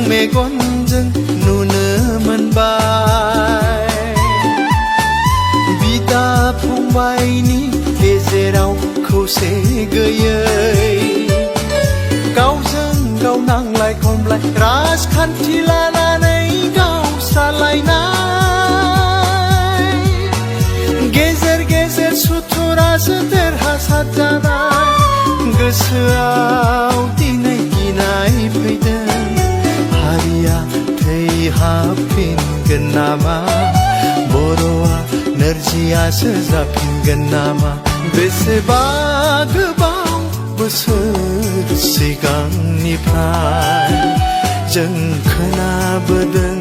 मेगनजों नुनो मोनबाय बिदा फंबायनि गेजेराव खौसे गैयै गावजों गाव नांलाय खमलाय राजखान्थि लानानै गावस्रालायनाय गेजेर गेजेर सुथुरासो देरहासार जानाय गोसोआव दिनै गिनाय फैदों हारिया थैहाबफिनगोन नामा बर'आ नोरजियासो जाफिनगोन नामा बेसेबा गोबाव बोसोर सिगांनिफ्राय जों खोनाबोदों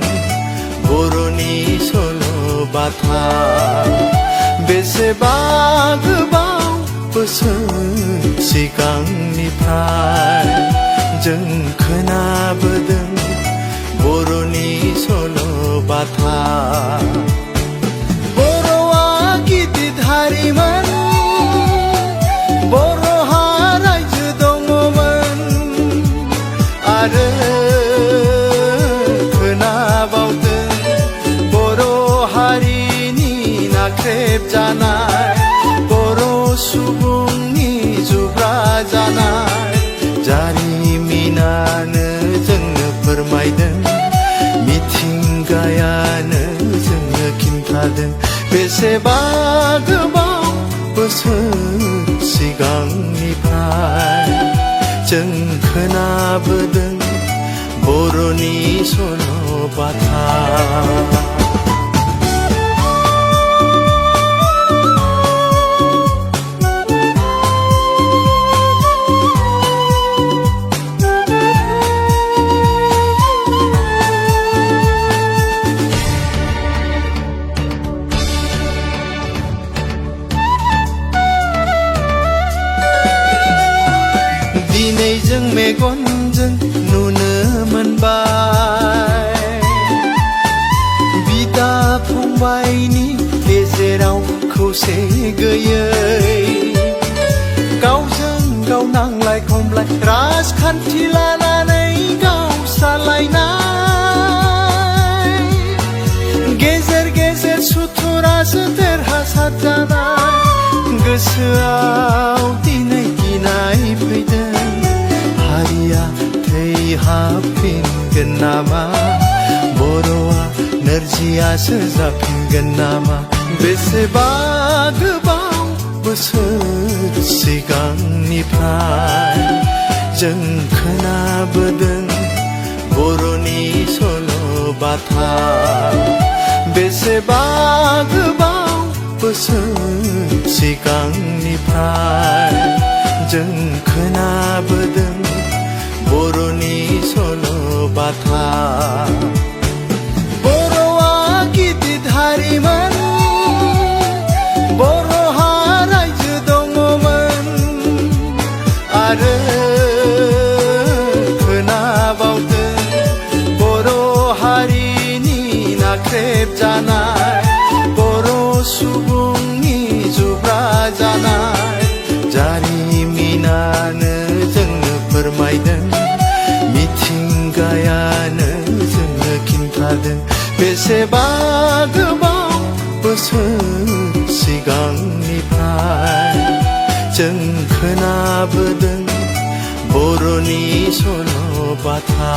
बर'नि सल'बाथा बेसेबा गोबाव बोसोर सिगांनिफ्राय जों खोनाबोदों बर'नि सल'बाथा बर'आ गिदिर हारिमोन बर'हा रायजो दङमोन आरो खोनाबावदों बर' हारिनि नाख्रेबजानाय बर' सुबुंनि जुब्रा जानाय जारिमिनानो जोंनो फोरमायदों मिथिंगायानो जोंनो खिन्थादों बेसेबा गोबाव बोसोर सिगांनिफ्राय जों खोनाबोदों बर'नि सल'बाथा दिनै जों मेगनजों नुनो मोनबाय बिदा फंबायनि गेजेराव खौसे गैयै गावजों गाव नांलाय खमलाय राजखान्थि लानानै गावस्रालायनाय गेजेर गेजेर सुथुरासो देरहासार जानाय गोसोआव दिनै गिनाय फैदों हारिया थैहाबफिनगोन नामा बर'आ नोरजियासो जाफिनगोन नामा बेसेबा गोबाव बोसोर सिगांनिफ्राय जों खोनाबोदों बर'नि सल'बाथा बेसेबा गोबाव बोसोर सिगांनिफ्राय जों खोनाबोदों बर'नि सल'बाथा बर'आ गिदिर हारिमोन बर'हा रायजो दङमोन आरो खोनाबावदों बर' हारिनि नाख्रेबजानाय बर' सुबुंनि जुब्रा जानाय जारिमिनानो जोंनो फोरमायदों मिथिंगायानो जोंनो खिन्थादों बेसेबा गोबाव बोसोर सिगांनिफ्राय जों खोनाबोदों बर'नि सल'बाथा